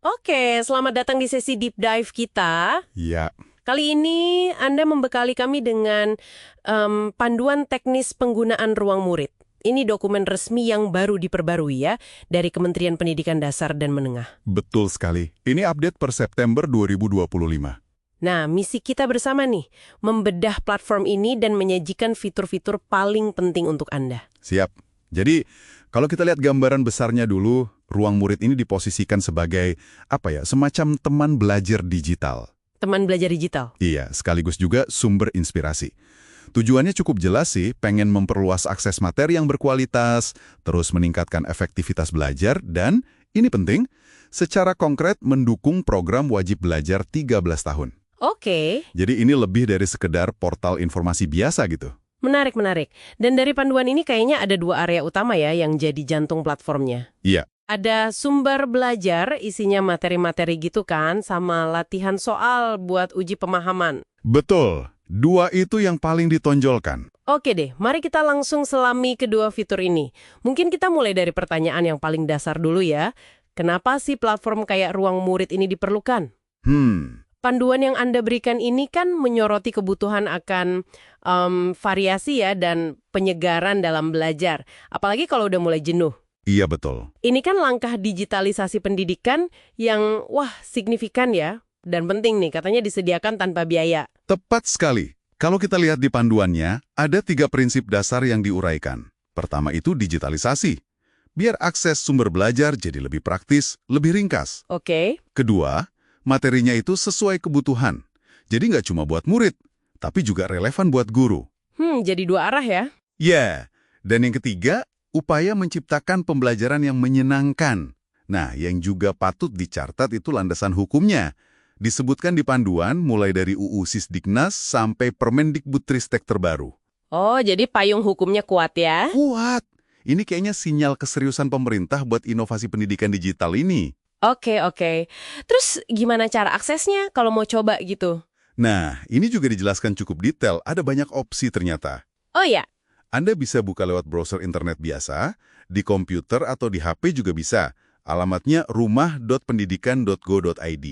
Oke, selamat datang di sesi deep dive kita. Ya, Kali ini Anda membekali kami dengan panduan teknis penggunaan ruang murid. Ini dokumen resmi yang baru diperbarui ya, dari Kementerian Pendidikan Dasar dan Menengah. betul sekali. Ini update per September 2025. Nah, misi kita bersama nih, membedah platform ini dan menyajikan fitur-fitur paling penting untuk Anda. Siap. Jadi, kalau kita lihat gambaran besarnya dulu, ruang murid ini diposisikan sebagai, semacam teman belajar digital. Teman belajar digital. Iya, sekaligus juga sumber inspirasi. Tujuannya cukup jelas sih, pengen memperluas akses materi yang berkualitas, terus meningkatkan efektivitas belajar, dan, ini penting, secara konkret mendukung program wajib belajar 13 tahun. Oke, Jadi ini lebih dari sekedar portal informasi biasa gitu. menarik. Dan dari panduan ini kayaknya ada dua area utama ya yang jadi jantung platformnya. Iya, Ada sumber belajar, isinya materi-materi gitu kan, sama latihan soal buat uji pemahaman. betul. Dua itu yang paling ditonjolkan. Oke deh, mari kita langsung selami kedua fitur ini. Mungkin kita mulai dari pertanyaan yang paling dasar dulu ya. Kenapa sih platform kayak Ruang Murid ini diperlukan? Panduan yang Anda berikan ini kan menyoroti kebutuhan akan variasi ya dan penyegaran dalam belajar. Apalagi kalau udah mulai jenuh. Iya betul. Ini kan langkah digitalisasi pendidikan yang, signifikan ya. Dan penting nih, katanya disediakan tanpa biaya. Tepat sekali. Kalau kita lihat di panduannya, ada 3 prinsip dasar yang diuraikan. Pertama itu digitalisasi. Biar akses sumber belajar jadi lebih praktis, lebih ringkas. Oke. Kedua, materinya itu sesuai kebutuhan. Jadi nggak cuma buat murid, tapi juga relevan buat guru. Jadi dua arah ya. Ya, dan yang ketiga, upaya menciptakan pembelajaran yang menyenangkan. Nah, yang juga patut dicatat itu landasan hukumnya. Disebutkan di panduan mulai dari UU Sisdiknas sampai Permendikbudristek terbaru. Oh, jadi payung hukumnya kuat ya. Kuat! Ini kayaknya sinyal keseriusan pemerintah buat inovasi pendidikan digital ini. Oke. Terus gimana cara aksesnya kalau mau coba gitu? Nah, ini juga dijelaskan cukup detail, ada banyak opsi ternyata. Oh ya, Anda bisa buka lewat browser internet biasa, di komputer atau di HP juga bisa. Alamatnya rumah.pendidikan.go.id.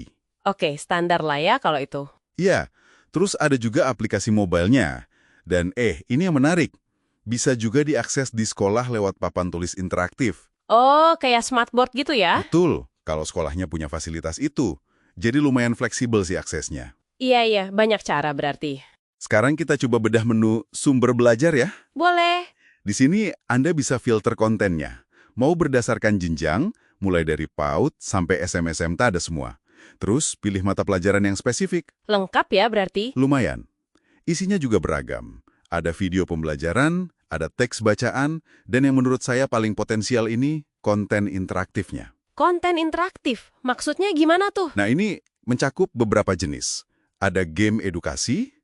oke, standar lah ya kalau itu. Iya, terus ada juga aplikasi mobilenya. Dan ini yang menarik. Bisa juga diakses di sekolah lewat papan tulis interaktif. Oh, kayak smartboard gitu ya? Betul, kalau sekolahnya punya fasilitas itu. Jadi lumayan fleksibel sih aksesnya. Iya, banyak cara berarti. Sekarang kita coba bedah menu sumber belajar ya. Boleh. Di sini Anda bisa filter kontennya. Mau berdasarkan jenjang, mulai dari PAUD sampai SM-SMT ada semua. Terus pilih mata pelajaran yang spesifik. Lengkap ya berarti? Lumayan. Isinya juga beragam. Ada video pembelajaran, ada teks bacaan, dan yang menurut saya paling potensial ini, konten interaktifnya. Konten interaktif, maksudnya gimana tuh? Nah ini mencakup beberapa jenis. Ada game edukasi,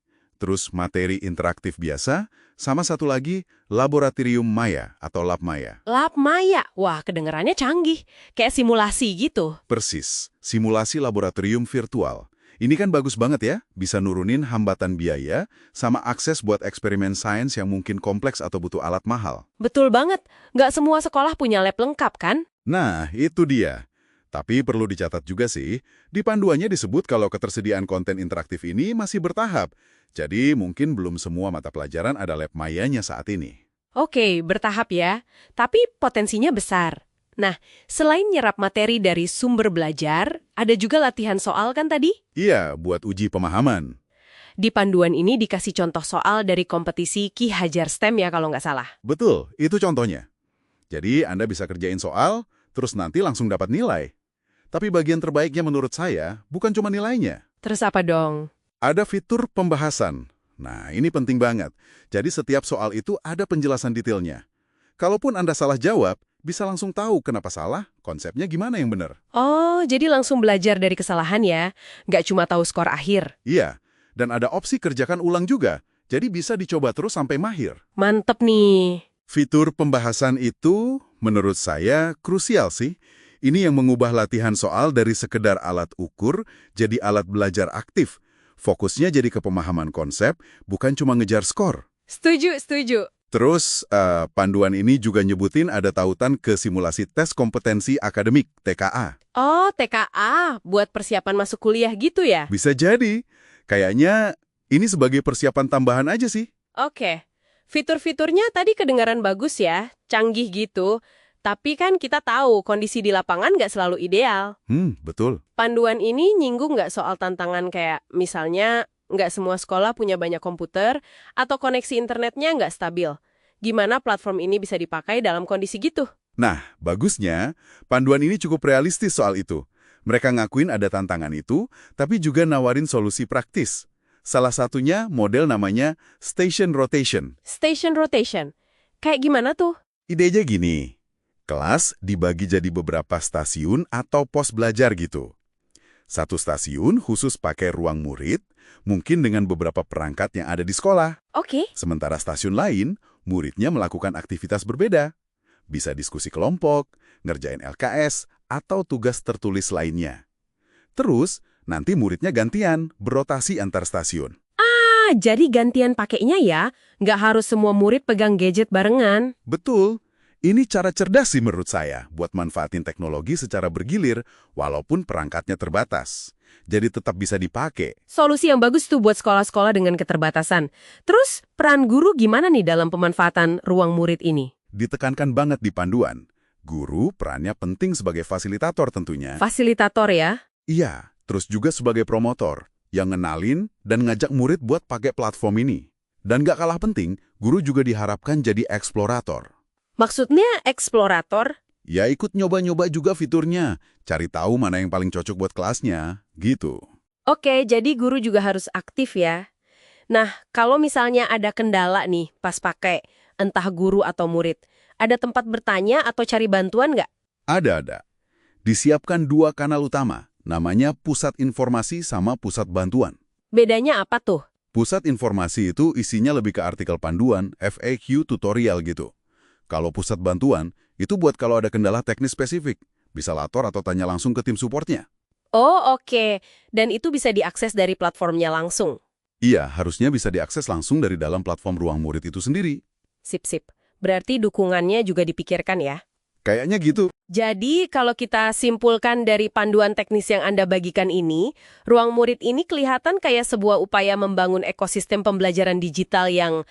terus materi interaktif biasa, sama satu lagi laboratorium maya atau lab maya. Lab Maya, wah kedengerannya canggih. Kayak simulasi gitu. Persis, simulasi laboratorium virtual. Ini kan bagus banget ya, bisa nurunin hambatan biaya sama akses buat eksperimen sains yang mungkin kompleks atau butuh alat mahal. Betul banget, nggak semua sekolah punya lab lengkap kan? Nah, itu dia. Tapi perlu dicatat juga sih, di panduannya disebut kalau ketersediaan konten interaktif ini masih bertahap. Jadi mungkin belum semua mata pelajaran ada lab mayanya saat ini. Oke, bertahap ya. Tapi potensinya besar. Nah, selain nyerap materi dari sumber belajar, ada juga latihan soal kan tadi? Iya, buat uji pemahaman. Di panduan ini dikasih contoh soal dari kompetisi Ki Hajar STEM ya kalau nggak salah. Betul, itu contohnya. Jadi Anda bisa kerjain soal, terus nanti langsung dapat nilai. Tapi bagian terbaiknya menurut saya bukan cuma nilainya. Terus apa dong? Ada fitur pembahasan. Nah, ini penting banget. Jadi setiap soal itu ada penjelasan detailnya. Kalaupun Anda salah jawab, bisa langsung tahu kenapa salah, konsepnya gimana yang benar. Oh, jadi langsung belajar dari kesalahan ya? Nggak cuma tahu skor akhir. Iya, dan ada opsi kerjakan ulang juga. Jadi bisa dicoba terus sampai mahir. Mantep nih. Fitur pembahasan itu, menurut saya, krusial sih. Ini yang mengubah latihan soal dari sekedar alat ukur jadi alat belajar aktif. Fokusnya jadi ke pemahaman konsep, bukan cuma ngejar skor. Setuju. Terus, panduan ini juga nyebutin ada tautan ke simulasi tes kompetensi akademik, TKA. Oh, TKA, buat persiapan masuk kuliah gitu ya? Bisa jadi. Kayaknya ini sebagai persiapan tambahan aja sih. Oke. Fitur-fiturnya tadi kedengaran bagus ya, canggih gitu. Tapi kan kita tahu kondisi di lapangan nggak selalu ideal. Betul. Panduan ini nyinggung nggak soal tantangan kayak misalnya nggak semua sekolah punya banyak komputer atau koneksi internetnya nggak stabil. Gimana platform ini bisa dipakai dalam kondisi gitu? Nah, bagusnya, panduan ini cukup realistis soal itu. Mereka ngakuin ada tantangan itu, tapi juga nawarin solusi praktis. Salah satunya model namanya Station Rotation. Station rotation. Kayak gimana tuh? Idenya gini, kelas dibagi jadi beberapa stasiun atau pos belajar gitu. Satu stasiun khusus pakai ruang murid, mungkin dengan beberapa perangkat yang ada di sekolah. Oke. Sementara stasiun lain, muridnya melakukan aktivitas berbeda. Bisa diskusi kelompok, ngerjain LKS, atau tugas tertulis lainnya. Terus, nanti muridnya gantian, berotasi antar stasiun. Ah, jadi gantian pakainya ya? Nggak harus semua murid pegang gadget barengan. Betul. Ini cara cerdas sih menurut saya, buat manfaatin teknologi secara bergilir, walaupun perangkatnya terbatas. Jadi tetap bisa dipakai. Solusi yang bagus tuh buat sekolah-sekolah dengan keterbatasan. Terus, peran guru gimana nih dalam pemanfaatan ruang murid ini? Ditekankan banget di panduan. Guru perannya penting sebagai fasilitator tentunya. Fasilitator ya? Iya, terus juga sebagai promotor, yang ngenalin dan ngajak murid buat pakai platform ini. Dan gak kalah penting, guru juga diharapkan jadi eksplorator. Maksudnya eksplorator? Ya ikut nyoba-nyoba juga fiturnya, cari tahu mana yang paling cocok buat kelasnya, gitu. Oke, jadi guru juga harus aktif ya. Nah, kalau misalnya ada kendala nih pas pakai, entah guru atau murid, ada tempat bertanya atau cari bantuan nggak? Ada. Disiapkan 2 kanal utama, namanya pusat informasi sama pusat bantuan. Bedanya apa tuh? Pusat informasi itu isinya lebih ke artikel panduan, FAQ, tutorial gitu. Kalau pusat bantuan, itu buat kalau ada kendala teknis spesifik. Bisa lapor atau tanya langsung ke tim supportnya. Oh, oke. Dan itu bisa diakses dari platformnya langsung? Iya, harusnya bisa diakses langsung dari dalam platform ruang murid itu sendiri. Sip. Berarti dukungannya juga dipikirkan ya? Kayaknya gitu. Jadi, kalau kita simpulkan dari panduan teknis yang Anda bagikan ini, ruang murid ini kelihatan kayak sebuah upaya membangun ekosistem pembelajaran digital yang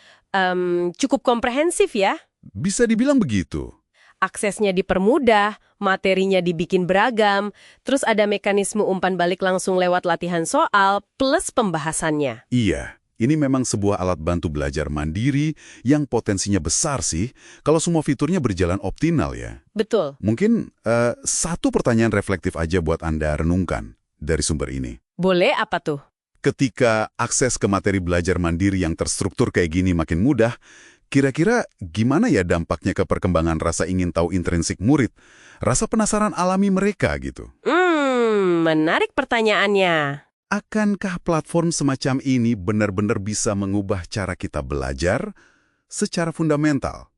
cukup komprehensif ya? Bisa dibilang begitu. Aksesnya dipermudah, materinya dibikin beragam, terus ada mekanisme umpan balik langsung lewat latihan soal, plus pembahasannya. Iya, ini memang sebuah alat bantu belajar mandiri yang potensinya besar sih kalau semua fiturnya berjalan optimal ya. Betul. Mungkin satu pertanyaan reflektif aja buat Anda renungkan dari sumber ini. Boleh apa tuh? Ketika akses ke materi belajar mandiri yang terstruktur kayak gini makin mudah, kira-kira gimana ya dampaknya ke perkembangan rasa ingin tahu intrinsik murid, rasa penasaran alami mereka gitu? Menarik pertanyaannya. Akankah platform semacam ini benar-benar bisa mengubah cara kita belajar secara fundamental?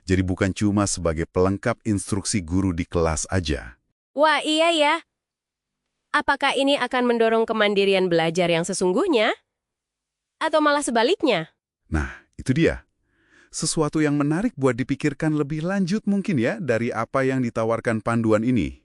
Jadi bukan cuma sebagai pelengkap instruksi guru di kelas aja. Wah, iya ya. Apakah ini akan mendorong kemandirian belajar yang sesungguhnya? Atau malah sebaliknya? Nah, itu dia. Sesuatu yang menarik buat dipikirkan lebih lanjut mungkin ya dari apa yang ditawarkan panduan ini.